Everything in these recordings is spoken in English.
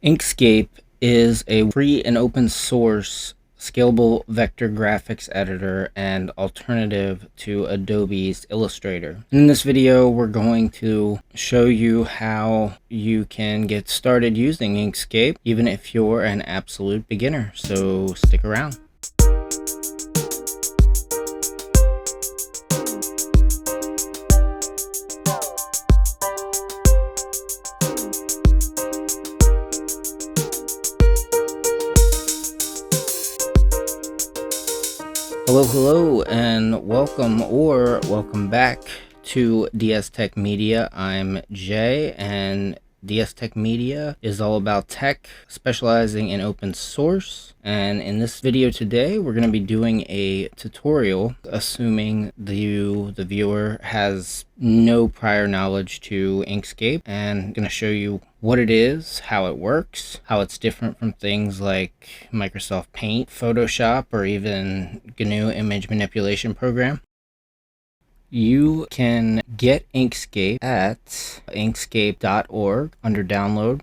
Inkscape is a free and open source scalable vector graphics editor and alternative to Adobe's Illustrator. In this video, we're going to show you how you can get started using Inkscape, even if you're an absolute beginner. So stick around. Hello, and welcome back to DS Tech Media. I'm Jay, and DS Tech Media is all about tech, specializing in open source. And in this video today, we're going to be doing a tutorial, assuming the viewer has no prior knowledge to Inkscape, and I'm going to show you what it is, how it works, how it's different from things like Microsoft Paint, Photoshop, or even GNU image manipulation program. You can get Inkscape at inkscape.org under download,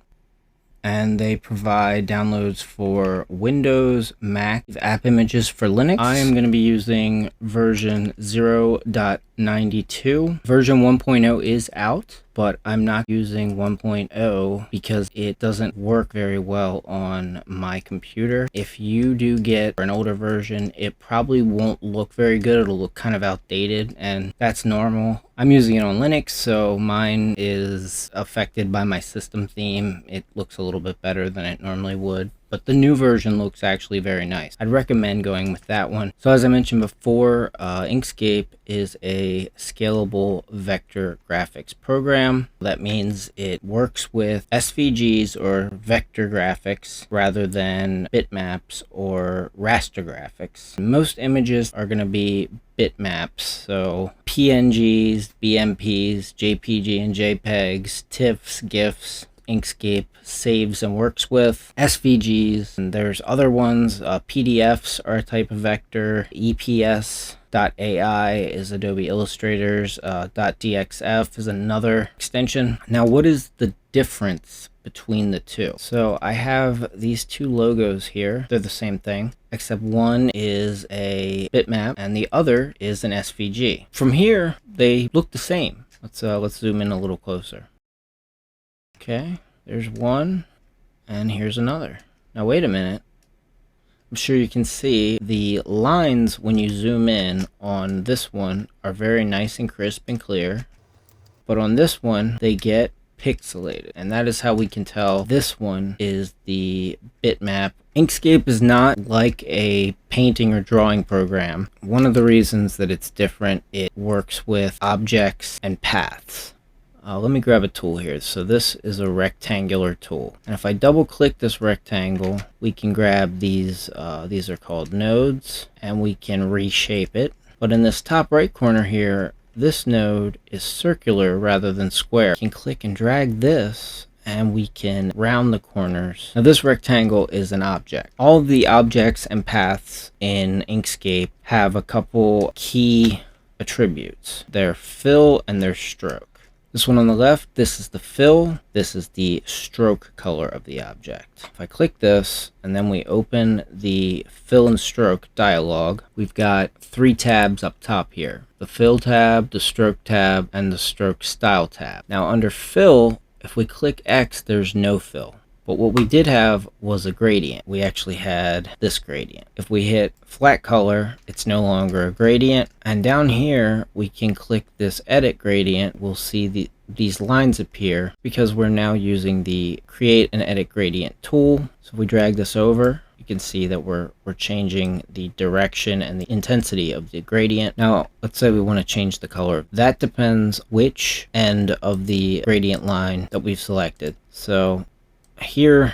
and they provide downloads for Windows, Mac, app images for Linux. I am going to be using version 0.92. Version 1.0 is out, but I'm not using 1.0 because it doesn't work very well on my computer. If you do get an older version, it probably won't look very good. It'll look kind of outdated, and that's normal. I'm using it on Linux, so mine is affected by my system theme. It looks a little bit better than it normally would, but the new version looks actually very nice. I'd recommend going with that one. So as I mentioned before, Inkscape is a scalable vector graphics program. That means it works with SVGs or vector graphics rather than bitmaps or raster graphics. Most images are going to be bitmaps, so PNGs, BMPs, JPG and JPEGs, TIFFs, GIFs. Inkscape saves and works with SVGs, and there's other ones. PDFs are a type of vector. EPS.ai is Adobe Illustrator's. .dxf is another extension. Now, what is the difference between the two? So I have these two logos here. They're the same thing, except one is a bitmap and the other is an SVG. From here, they look the same. Let's zoom in a little closer. Okay, there's one, and here's another. Now wait a minute. I'm sure you can see the lines when you zoom in on this one are very nice and crisp and clear, but on this one they get pixelated, and that is how we can tell this one is the bitmap. Inkscape is not like a painting or drawing program. One of the reasons that it's different, it works with objects and paths. Let me grab a tool here. So this is a rectangular tool, and if I double click this rectangle, we can grab these are called nodes, and we can reshape it. But in this top right corner here, this node is circular rather than square. We can click and drag this, and we can round the corners. Now this rectangle is an object. All of the objects and paths in Inkscape have a couple key attributes. Their fill and their stroke. This one on the left, this is the fill, this is the stroke color of the object. If I click this and then we open the fill and stroke dialog, we've got three tabs up top here. The fill tab, the stroke tab, and the stroke style tab. Now under fill, if we click X, there's no fill. But what we did have was a gradient. We actually had this gradient. If we hit flat color, it's no longer a gradient. And down here, we can click this edit gradient. We'll see these lines appear because we're now using the create and edit gradient tool. So if we drag this over, you can see that we're changing the direction and the intensity of the gradient. Now, let's say we want to change the color. That depends which end of the gradient line that we've selected. So here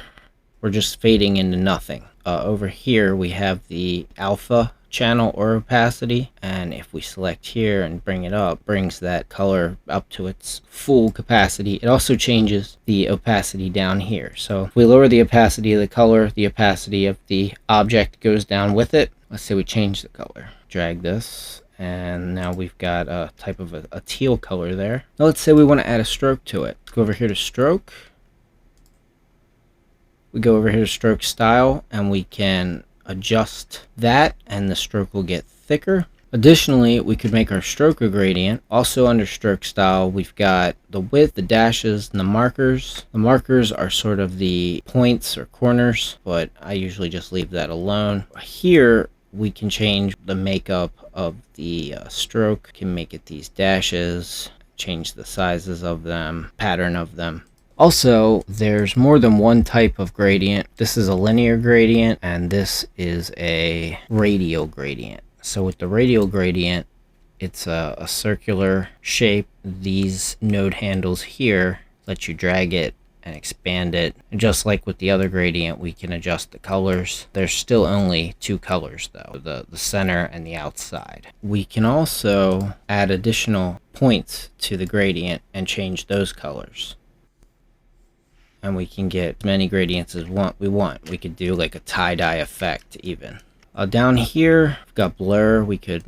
we're just fading into nothing. Over here we have the alpha channel or opacity, and if we select here and bring it up, brings that color up to its full capacity. It also changes the opacity down here. So if we lower the opacity of the color, the opacity of the object goes down with it. Let's say we change the color. Drag this, and now we've got a type of a teal color there. Now let's say we want to add a stroke to it. Go over here to stroke, We go over here to stroke style and we can adjust that, and the stroke will get thicker. Additionally, we could make our stroke a gradient. Also under stroke style, we've got the width, the dashes, and the markers. The markers are sort of the points or corners, but I usually just leave that alone. Here, we can change the makeup of the stroke. Can make it these dashes, change the sizes of them, pattern of them. Also, there's more than one type of gradient. This is a linear gradient, and this is a radial gradient. So with the radial gradient, it's a circular shape. These node handles here let you drag it and expand it. And just like with the other gradient, we can adjust the colors. There's still only two colors though, the center and the outside. We can also add additional points to the gradient and change those colors. And we can get as many gradients as we want. We could do like a tie-dye effect even. Down here, we've got blur. We could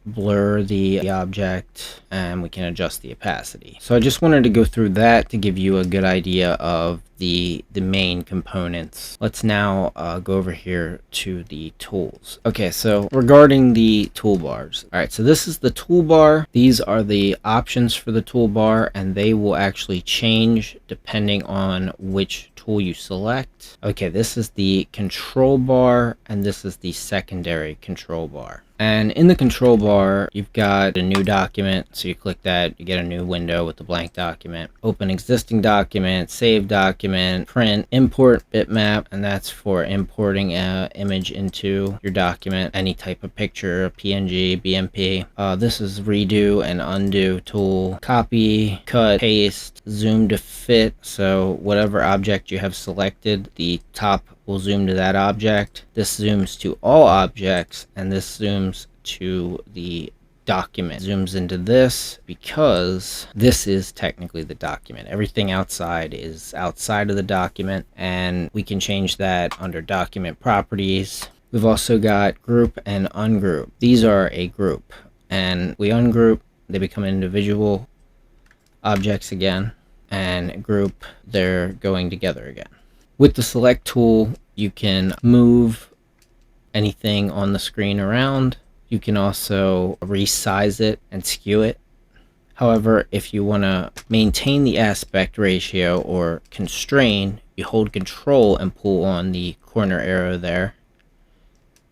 blur the object, and we can adjust the opacity. So I just wanted to go through that to give you a good idea of the main components. Let's now go over here to the tools. Okay, so regarding the toolbars. All right, so this is the toolbar. These are the options for the toolbar, and they will actually change depending on which tool you select. Okay, this is the control bar, and this is the secondary control bar. And in the control bar, you've got a new document. So you click that, you get a new window with the blank document. Open existing document, save document, print, import bitmap, and that's for importing an image into your document. Any type of picture, PNG, BMP. This is redo and undo tool. Copy, cut, paste, zoom to fit. So whatever object you have selected, the top will zoom to that object. This zooms to all objects, and this zooms to the document. Zooms into this because this is technically the document. Everything outside is outside of the document, and we can change that under document properties. We've also got group and ungroup. These are a group, and we ungroup, they become individual objects again, and group, they're going together again. With the select tool, you can move anything on the screen around. You can also resize it and skew it. However, if you want to maintain the aspect ratio or constrain, you hold Control and pull on the corner arrow there.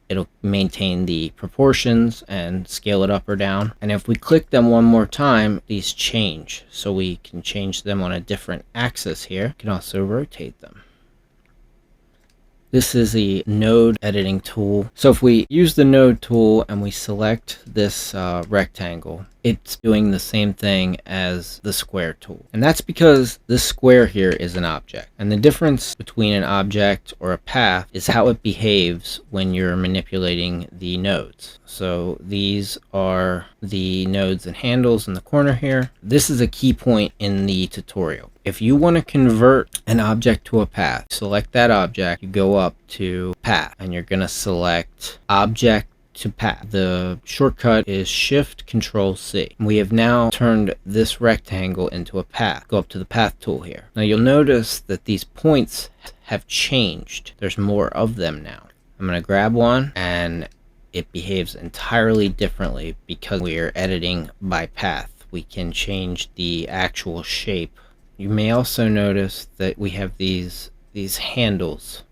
It'll maintain the proportions and scale it up or down. And if we click them one more time, these change. So we can change them on a different axis here. You can also rotate them. This is the node editing tool. So if we use the node tool and we select this rectangle, it's doing the same thing as the square tool. And that's because this square here is an object. And the difference between an object or a path is how it behaves when you're manipulating the nodes. So these are the nodes and handles in the corner here. This is a key point in the tutorial. If you want to convert an object to a path, select that object, you go up to path, and you're going to select object to path. The shortcut is Shift Control C. We have now turned this rectangle into a path. Go up to the path tool here. Now you'll notice that these points have changed. There's more of them now. I'm going to grab one, and it behaves entirely differently because we are editing by path. We can change the actual shape. You may also notice that we have these handles.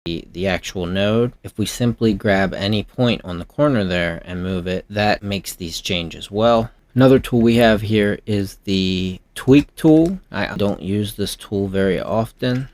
The actual node, if we simply grab any point on the corner there and move it, that makes these change as well. Another tool we have here is the tweak tool. I don't use this tool very often.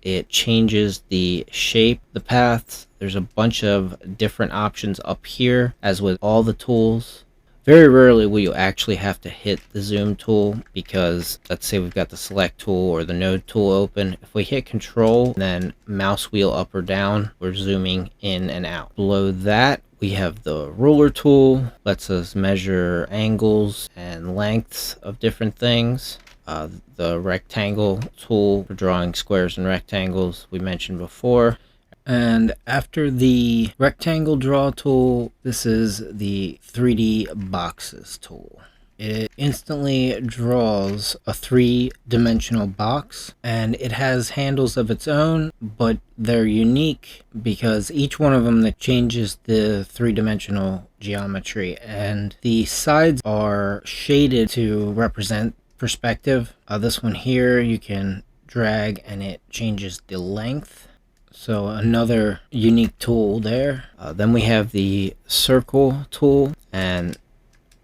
It changes the shape, the paths. There's a bunch of different options up here, as with all the tools. Very rarely will you actually have to hit the zoom tool, because let's say we've got the select tool or the node tool open. If we hit Control, then mouse wheel up or down, we're zooming in and out. Below that, we have the ruler tool, lets us measure angles and lengths of different things. The rectangle tool for drawing squares and rectangles we mentioned before. And after the rectangle draw tool, this is the 3D boxes tool. It instantly draws a three-dimensional box, and it has handles of its own, but they're unique because each one of them that changes the three-dimensional geometry, and the sides are shaded to represent perspective. This one here, you can drag and it changes the length. So another unique tool there. Then we have the circle tool, and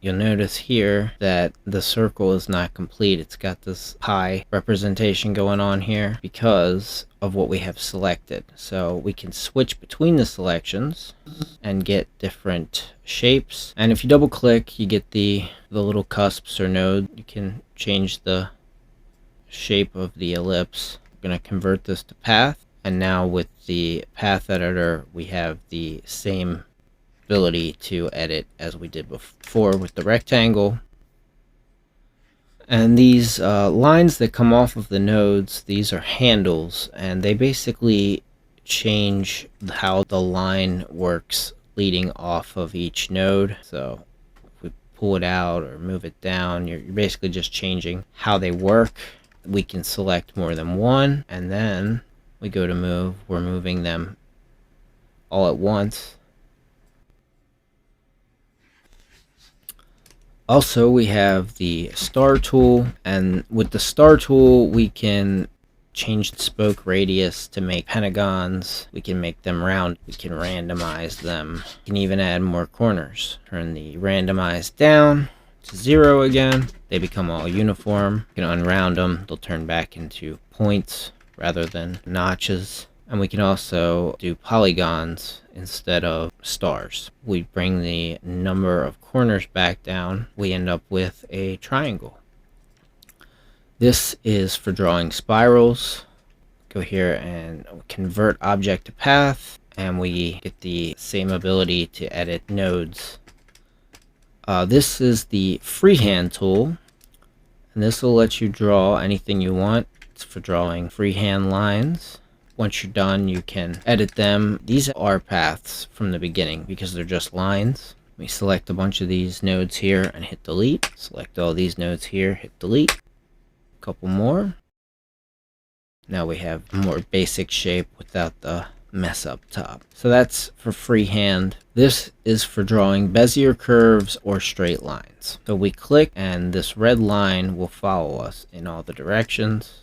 you'll notice here that the circle is not complete. It's got this pie representation going on here because of what we have selected. So we can switch between the selections and get different shapes. And if you double click, you get the little cusps or node. You can change the shape of the ellipse. I'm going to convert this to path. And now with the path editor, we have the same ability to edit as we did before with the rectangle. And these lines that come off of the nodes, these are handles, and they basically change how the line works leading off of each node. So if we pull it out or move it down, you're basically just changing how they work. We can select more than one, and then we go to move, we're moving them all at once. Also, we have the star tool, and with the star tool we can change the spoke radius to make pentagons. We can make them round, we can randomize them, we can even add more corners. Turn the randomize down to 0 again, they become all uniform. You can unround them, they'll turn back into points rather than notches. And we can also do polygons instead of stars. We bring the number of corners back down, we end up with a triangle. This is for drawing spirals. Go here and convert object to path, and we get the same ability to edit nodes. This is the freehand tool, and this will let you draw anything you want. It's for drawing freehand lines. Once you're done, you can edit them. These are paths from the beginning because they're just lines. We select a bunch of these nodes here and hit delete. Select all these nodes here, hit delete. A couple more. Now we have a more basic shape without the mess up top. So that's for freehand. This is for drawing Bezier curves or straight lines. So we click and this red line will follow us in all the directions.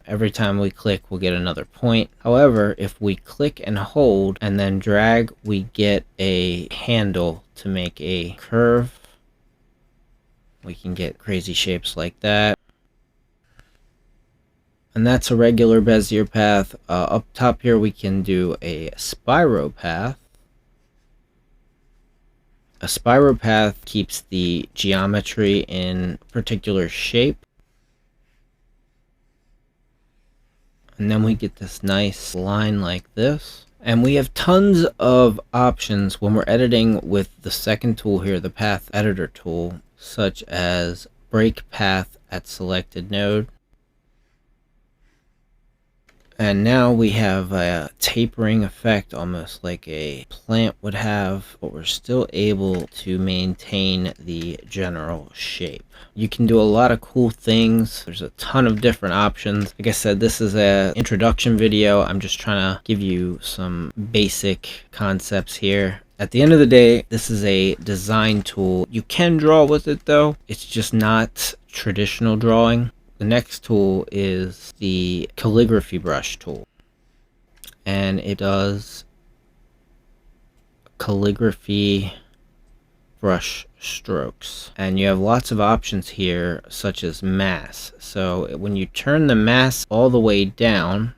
Every time we click, we'll get another point. However, if we click and hold and then drag, we get a handle to make a curve. We can get crazy shapes like that. And that's a regular Bezier path. Up top here, we can do a spiral path. A spiral path keeps the geometry in a particular shape. And then we get this nice line like this. And we have tons of options when we're editing with the second tool here, the path editor tool, such as break path at selected node. And now we have a tapering effect, almost like a plant would have, but we're still able to maintain the general shape. You can do a lot of cool things. There's a ton of different options. Like I said, this is an introduction video. I'm just trying to give you some basic concepts here. At the end of the day, this is a design tool. You can draw with it though. It's just not traditional drawing. The next tool is the calligraphy brush tool, and it does calligraphy brush strokes, and you have lots of options here such as mass. So when you turn the mass all the way down,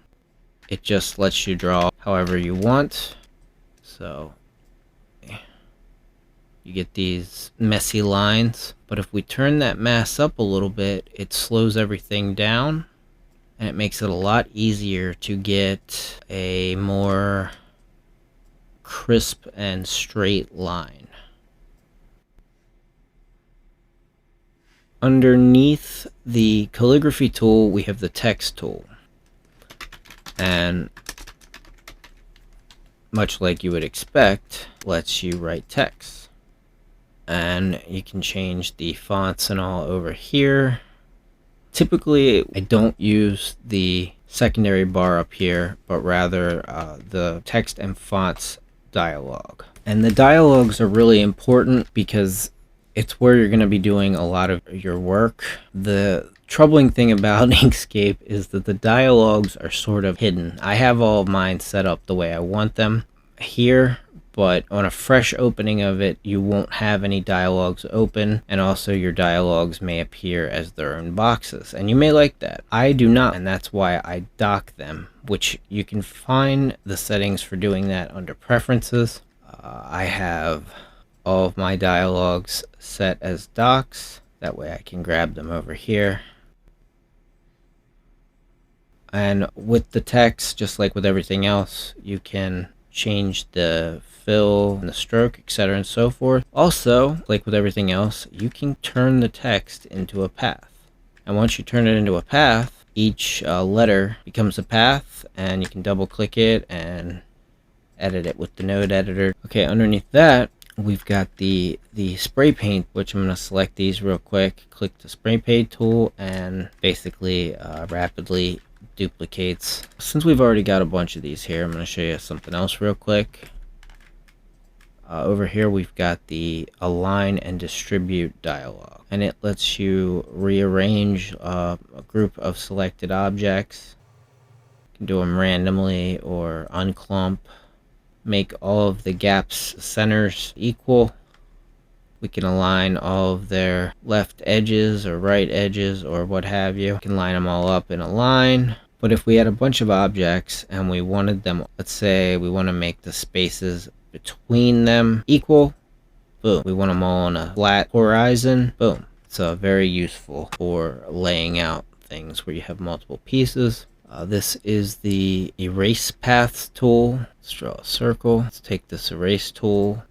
it just lets you draw however you want. So you get these messy lines, but if we turn that mass up a little bit, it slows everything down and it makes it a lot easier to get a more crisp and straight line. Underneath the calligraphy tool, we have the text tool, and much like you would expect, lets you write text. and you can change the fonts and all over here. Typically, I don't use the secondary bar up here, but rather the text and fonts dialog. And the dialogues are really important because it's where you're going to be doing a lot of your work. The troubling thing about Inkscape is that the dialogues are sort of hidden. I have all of mine set up the way I want them here, but on a fresh opening of it, you won't have any dialogues open, and also your dialogues may appear as their own boxes, and you may like that. I do not, and that's why I dock them, which you can find the settings for doing that under preferences. I have all of my dialogues set as docks, that way I can grab them over here. And with the text, just like with everything else, you can change the fill and the stroke, etc. and so forth. Also, like with everything else, you can turn the text into a path. And once you turn it into a path, each letter becomes a path, and you can double click it and edit it with the node editor. Okay, underneath that, we've got the spray paint, which I'm going to select these real quick. Click the spray paint tool, and basically rapidly duplicates. Since we've already got a bunch of these here, I'm going to show you something else real quick. Over here we've got the align and distribute dialog, and it lets you rearrange a group of selected objects. You can do them randomly or unclump. Make all of the gaps centers equal. We can align all of their left edges or right edges or what have you. We can line them all up in a line. But if we had a bunch of objects and we wanted them, let's say we want to make the spaces between them equal, boom. We want them all on a flat horizon, boom. It's very useful for laying out things where you have multiple pieces. This is the erase paths tool. Let's draw a circle. Let's take this erase tool,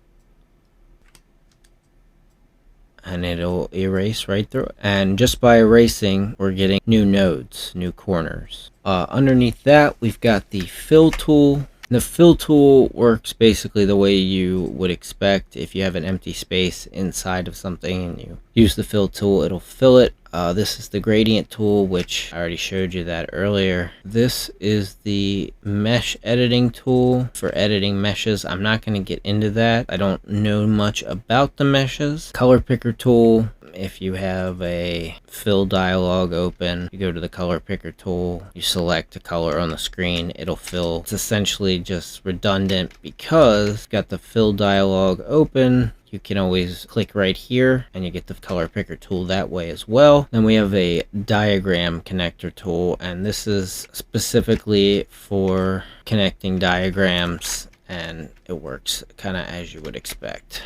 and it'll erase right through it. And just by erasing, we're getting new nodes, new corners. Underneath that, we've got the fill tool. The fill tool works basically the way you would expect. If you have an empty space inside of something and you use the fill tool, it'll fill it. This is the gradient tool, which I already showed you that earlier. This is the mesh editing tool for editing meshes. I'm not going to get into that. I don't know much about the meshes. Color picker tool. If you have a fill dialog open, you go to the color picker tool, you select a color on the screen, it'll fill. It's essentially just redundant because you've got the fill dialog open. You can always click right here and you get the color picker tool that way as well. Then we have a diagram connector tool, and this is specifically for connecting diagrams, and it works kind of as you would expect.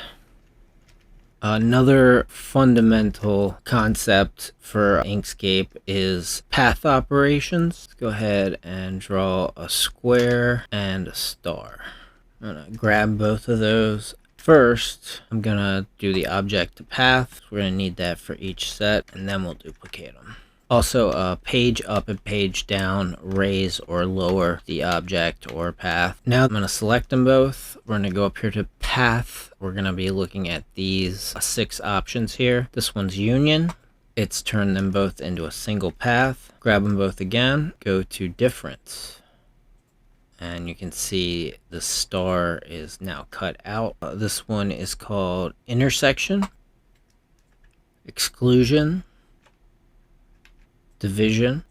Another fundamental concept for Inkscape is path operations. Let's go ahead and draw a square and a star. I'm going to grab both of those. First, I'm going to do the object to path. We're going to need that for each set, and then we'll duplicate them. Also, page up and page down, raise or lower the object or path. Now I'm going to select them both. We're going to go up here to path. We're going to be looking at these 6 options here. This one's union. It's turned them both into a single path. Grab them both again. Go to difference. And you can see the star is now cut out. This one is called intersection, exclusion, division,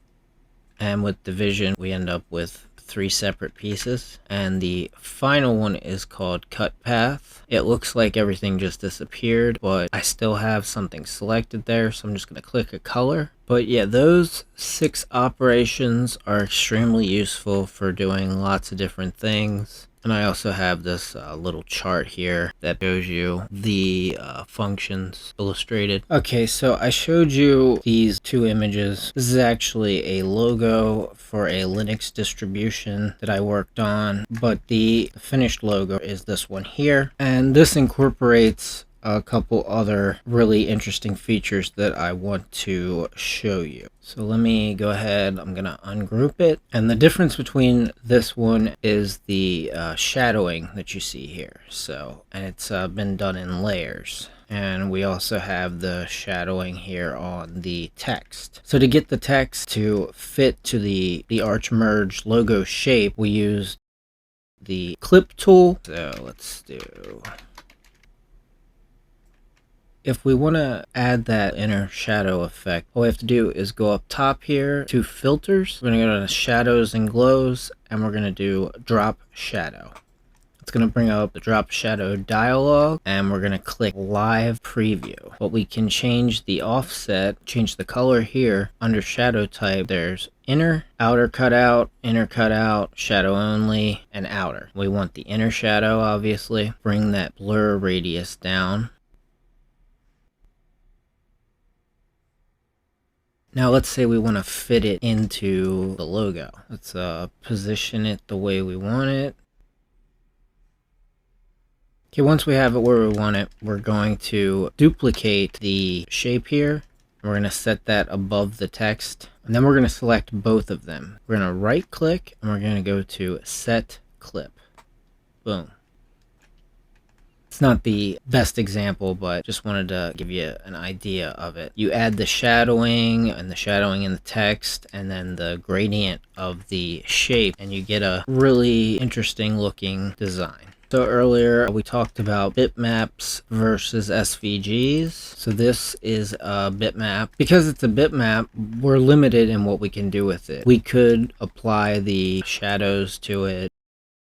and with division we end up with 3 separate pieces. And the final one is called cut path. It looks like everything just disappeared, but I still have something selected there, so I'm just going to click a color. But yeah, those 6 operations are extremely useful for doing lots of different things. And I also have this little chart here that shows you the functions illustrated. Okay, so I showed you these 2 images. This is actually a logo for a Linux distribution that I worked on, but the finished logo is this one here. And this incorporates a couple other really interesting features that I want to show you. So let me go ahead, I'm gonna ungroup it. And the difference between this one is the shadowing that you see here. And it's been done in layers. And we also have the shadowing here on the text. So to get the text to fit to the arch merge logo shape, we use the clip tool. So let's do, if we want to add that inner shadow effect, all we have to do is go up top here to filters. We're going to go to shadows and glows, and we're going to do drop shadow. It's going to bring up the drop shadow dialog, and we're going to click live preview. But we can change the offset, change the color here under shadow type. There's inner, outer cutout, inner cutout, shadow only, and outer. We want the inner shadow, obviously. Bring that blur radius down. Now let's say we want to fit it into the logo. Let's position it the way we want it. Okay, once we have it where we want it, we're going to duplicate the shape here. We're going to set that above the text, and then we're going to select both of them. We're going to right click, and we're going to go to set clip. Boom. It's not the best example, but just wanted to give you an idea of it. You add the shadowing and the shadowing in the text, and then the gradient of the shape, and you get a really interesting looking design. So earlier we talked about bitmaps versus SVGs. So this is a bitmap. Because it's a bitmap, we're limited in what we can do with it. We could apply the shadows to it,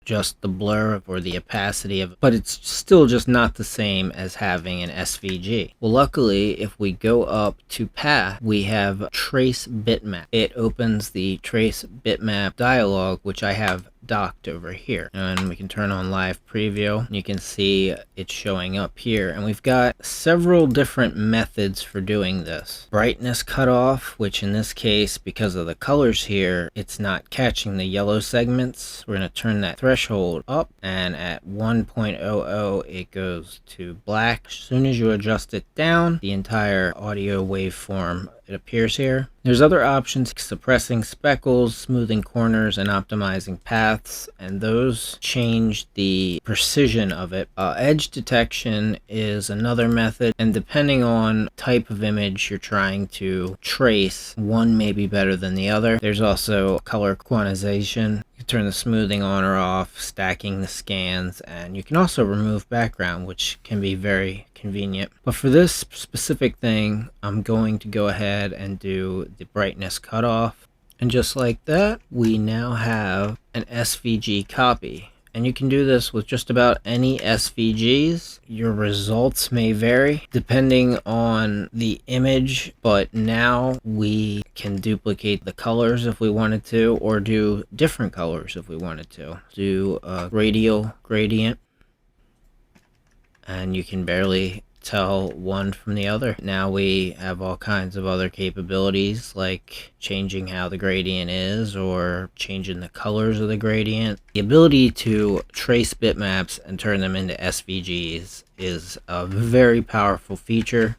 just the blur or the opacity of it, but it's still just not the same as having an SVG. Well, luckily, if we go up to path, we have trace bitmap. It opens the trace bitmap dialog, which I have docked over here, and we can turn on live preview. You can see it showing up here, and we've got several different methods for doing this. Brightness cutoff, which in this case, because of the colors here, it's not catching the yellow segments. We're going to turn that threshold up, and at 1.00 it goes to black. As soon as you adjust it down, the entire audio waveform, it appears here. There's other options: suppressing speckles, smoothing corners, and optimizing paths, and those change the precision of it. Edge detection is another method, and depending on type of image you're trying to trace, one may be better than the other. There's also color quantization. You can turn the smoothing on or off, stacking the scans, and you can also remove background, which can be very convenient. But for this specific thing, I'm going to go ahead and do the brightness cutoff, and just like that, we now have an SVG copy. And you can do this with just about any SVGs. Your results may vary depending on the image, but now we can duplicate the colors if we wanted to, or do different colors if we wanted to. Do a radial gradient, and you can barely tell one from the other. Now we have all kinds of other capabilities, like changing how the gradient is or changing the colors of the gradient. The ability to trace bitmaps and turn them into SVGs is a very powerful feature.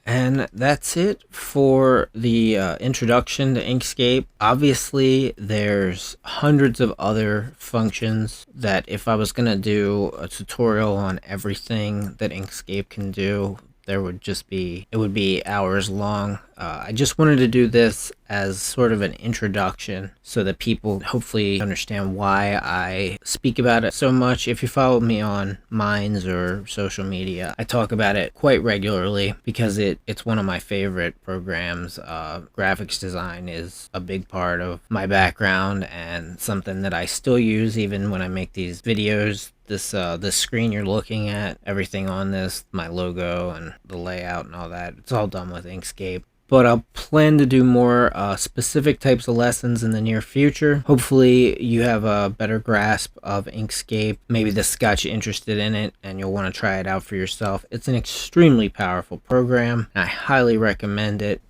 And that's it for the introduction to Inkscape. Obviously, there's hundreds of other functions that if I was going to do a tutorial on everything that Inkscape can do, there would just be, it would be hours long. I just wanted to do this as sort of an introduction so that people hopefully understand why I speak about it so much. If you follow me on Minds or social media, I talk about it quite regularly because it's one of my favorite programs. Graphics design is a big part of my background and something that I still use even when I make these videos. This screen you're looking at, everything on this, my logo and the layout and all that, it's all done with Inkscape. But I'll plan to do more specific types of lessons in the near future. Hopefully you have a better grasp of Inkscape. Maybe this got you interested in it and you'll want to try it out for yourself. It's an extremely powerful program, and I highly recommend it.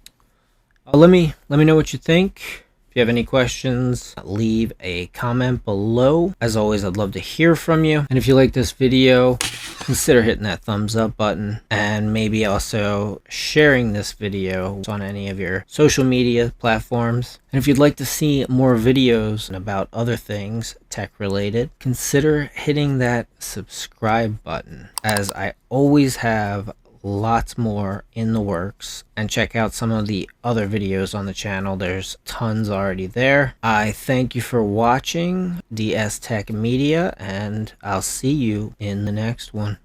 Let me know what you think. If you have any questions, leave a comment below. As always, I'd love to hear from you. And if you like this video, consider hitting that thumbs up button and maybe also sharing this video on any of your social media platforms. And if you'd like to see more videos about other things tech related, consider hitting that subscribe button, as I always have lots more in the works. And check out some of the other videos on the channel. There's tons already there. I thank you for watching DS Tech Media, and I'll see you in the next one.